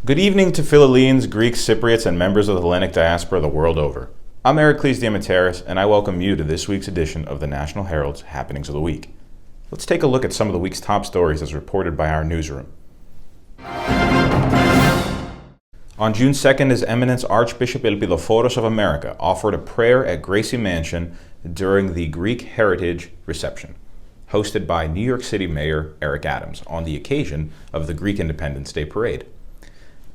Good evening to Philhellenes, Greeks, Cypriots, and members of the Hellenic diaspora the world over. I'm Eraklis Diamataris, and I welcome you to this week's edition of the National Herald's Happenings of the Week. Let's take a look at some of the week's top stories as reported by our newsroom. On June 2nd, His Eminence Archbishop Elpidophoros of America offered a prayer at Gracie Mansion during the Greek Heritage Reception, hosted by New York City Mayor Eric Adams on the occasion of the Greek Independence Day Parade.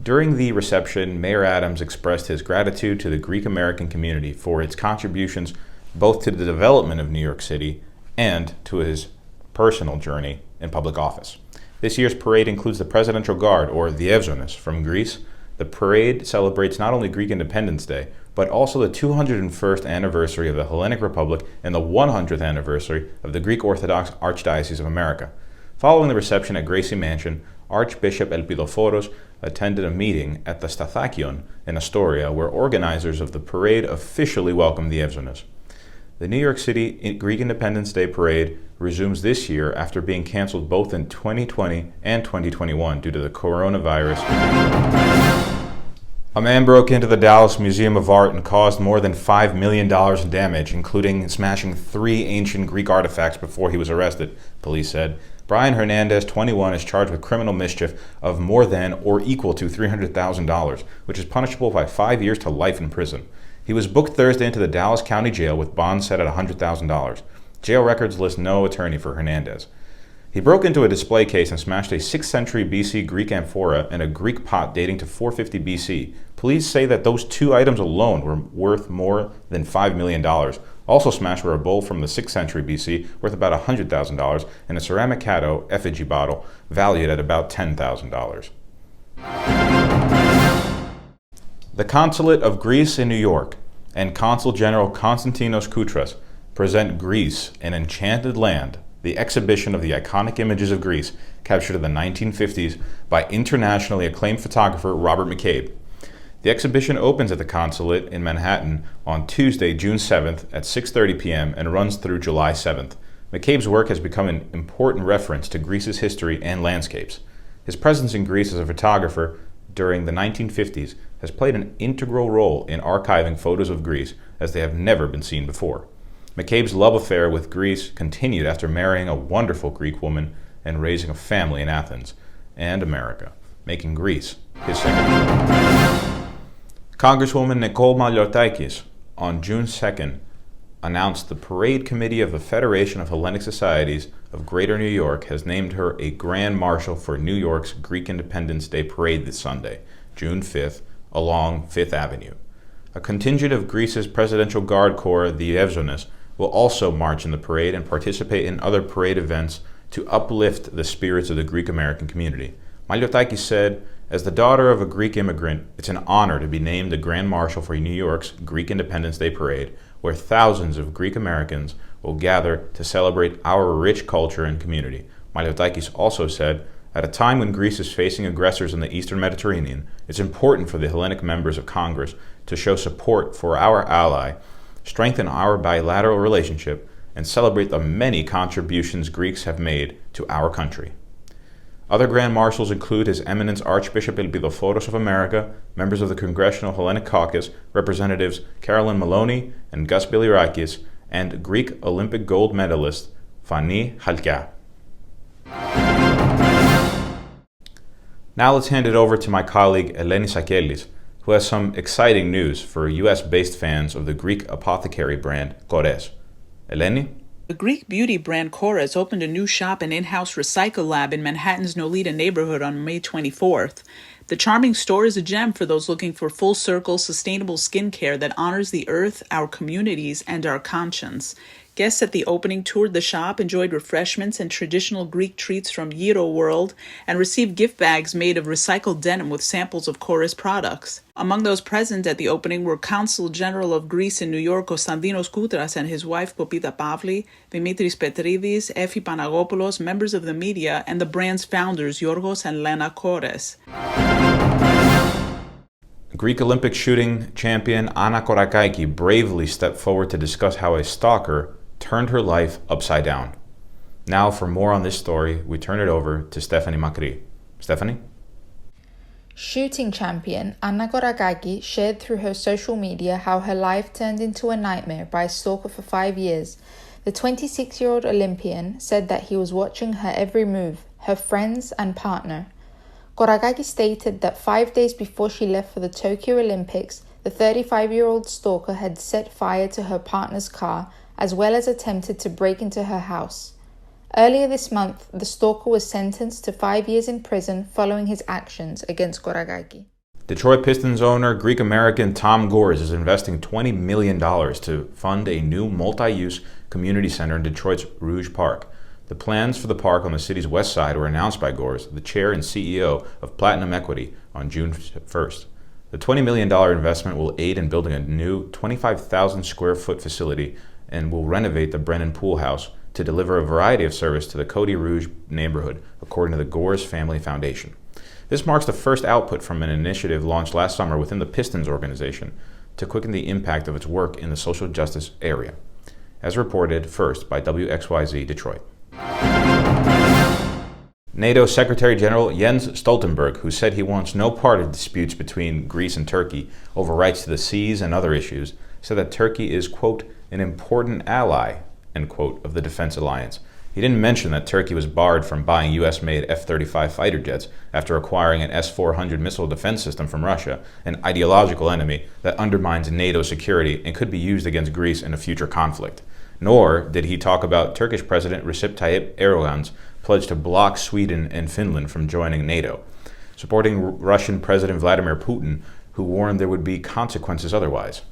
During the reception, Mayor Adams expressed his gratitude to the Greek American community for its contributions both to the development of New York City and to his personal journey in public office. This year's parade includes the Presidential Guard, or the Evzonis, from Greece. The parade celebrates not only Greek Independence Day, but also the 201st anniversary of the Hellenic Republic and the 100th anniversary of the Greek Orthodox Archdiocese of America. Following the reception at Gracie Mansion, Archbishop Elpidophoros attended a meeting at the Stathakion in Astoria, where organizers of the parade officially welcomed the Evzonis. The New York City Greek Independence Day Parade resumes this year after being canceled both in 2020 and 2021 due to the coronavirus. A man broke into the Dallas Museum of Art and caused more than $5 million in damage, including smashing 3 ancient Greek artifacts before he was arrested, police said. Brian Hernandez, 21, is charged with criminal mischief of more than or equal to $300,000, which is punishable by 5 years to life in prison. He was booked Thursday into the Dallas County Jail with bond set at $100,000. Jail records list no attorney for Hernandez. He broke into a display case and smashed a 6th century BC Greek amphora and a Greek pot dating to 450 BC. Police say that those 2 items alone were worth more than $5 million. Also smashed were a bowl from the 6th century BC worth about $100,000 and a ceramic Caddo effigy bottle valued at about $10,000. The Consulate of Greece in New York and Consul General Konstantinos Koutras present Greece, an Enchanted Land, the exhibition of the iconic images of Greece captured in the 1950s by internationally acclaimed photographer Robert McCabe. The exhibition opens at the consulate in Manhattan on Tuesday, June 7th at 6:30 p.m. and runs through July 7th. McCabe's work has become an important reference to Greece's history and landscapes. His presence in Greece as a photographer during the 1950s has played an integral role in archiving photos of Greece as they have never been seen before. McCabe's love affair with Greece continued after marrying a wonderful Greek woman and raising a family in Athens and America, making Greece his second home. Congresswoman Nicole Maliotakis on June 2nd announced the Parade Committee of the Federation of Hellenic Societies of Greater New York has named her a Grand Marshal for New York's Greek Independence Day Parade this Sunday, June 5th, along 5th Avenue. A contingent of Greece's Presidential Guard Corps, the Evzonis, will also march in the parade and participate in other parade events to uplift the spirits of the Greek American community. Maliotakis said, "As the daughter of a Greek immigrant, it's an honor to be named the Grand Marshal for New York's Greek Independence Day Parade, where thousands of Greek Americans will gather to celebrate our rich culture and community." Maliotakis also said, "At a time when Greece is facing aggressors in the Eastern Mediterranean, it's important for the Hellenic members of Congress to show support for our ally, strengthen our bilateral relationship, and celebrate the many contributions Greeks have made to our country." Other Grand Marshals include His Eminence Archbishop Elpidophoros of America, members of the Congressional Hellenic Caucus, Representatives Carolyn Maloney and Gus Bilirakis, and Greek Olympic gold medalist Fani Halkia. Now let's hand it over to my colleague Eleni Sakelis, who has some exciting news for US-based fans of the Greek apothecary brand Kores. Eleni? The Greek beauty brand Kores opened a new shop and in-house recycle lab in Manhattan's Nolita neighborhood on May 24th. The charming store is a gem for those looking for full-circle, sustainable skincare that honors the earth, our communities, and our conscience. Guests at the opening toured the shop, enjoyed refreshments and traditional Greek treats from Gyro World, and received gift bags made of recycled denim with samples of Kores products. Among those present at the opening were Consul General of Greece in New York, Konstantinos Koutras, and his wife Popita Pavli, Dimitris Petridis, Efi Panagopoulos, members of the media, and the brand's founders, Yorgos and Lena Kores. Greek Olympic shooting champion Anna Korakaki bravely stepped forward to discuss how a stalker turned her life upside down. Now, for more on this story, we turn it over to Stephanie Macri. Stephanie? Shooting champion Anna Goragagi shared through her social media how her life turned into a nightmare by a stalker for 5 years. The 26-year-old Olympian said that he was watching her every move, her friends and partner. Goragagi stated that 5 days before she left for the Tokyo Olympics, the 35-year-old stalker had set fire to her partner's car, as well as attempted to break into her house. Earlier this month, the stalker was sentenced to 5 years in prison following his actions against Goragagi. Detroit Pistons owner Greek-American Tom Gores is investing $20 million to fund a new multi-use community center in Detroit's Rouge Park. The plans for the park on the city's west side were announced by Gores, the chair and CEO of Platinum Equity, on June 1st. The $20 million investment will aid in building a new 25,000 square foot facility and will renovate the Brennan Pool House to deliver a variety of service to the Cody Rouge neighborhood, according to the Gores Family Foundation. This marks the first output from an initiative launched last summer within the Pistons organization to quicken the impact of its work in the social justice area. As reported first by WXYZ Detroit. NATO Secretary General Jens Stoltenberg, who said he wants no part of disputes between Greece and Turkey over rights to the seas and other issues, said that Turkey is, quote, an important ally, end quote, of the defense alliance. He didn't mention that Turkey was barred from buying U.S.-made F-35 fighter jets after acquiring an S-400 missile defense system from Russia, an ideological enemy that undermines NATO security and could be used against Greece in a future conflict. Nor did he talk about Turkish President Recep Tayyip Erdogan's pledge to block Sweden and Finland from joining NATO, supporting Russian President Vladimir Putin, who warned there would be consequences otherwise.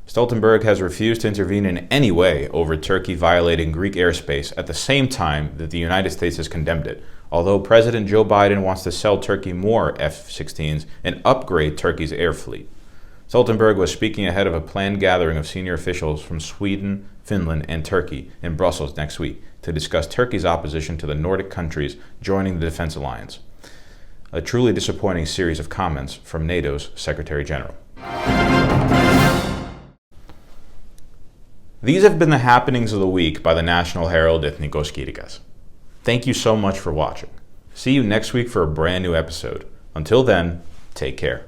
Stoltenberg has refused to intervene in any way over Turkey violating Greek airspace at the same time that the United States has condemned it, although President Joe Biden wants to sell Turkey more F-16s and upgrade Turkey's air fleet. Stoltenberg was speaking ahead of a planned gathering of senior officials from Sweden, Finland, and Turkey in Brussels next week to discuss Turkey's opposition to the Nordic countries joining the Defense Alliance. A truly disappointing series of comments from NATO's Secretary General. These have been the happenings of the week by the National Herald Ethnikos Kirikas. Thank you so much for watching. See you next week for a brand new episode. Until then, take care.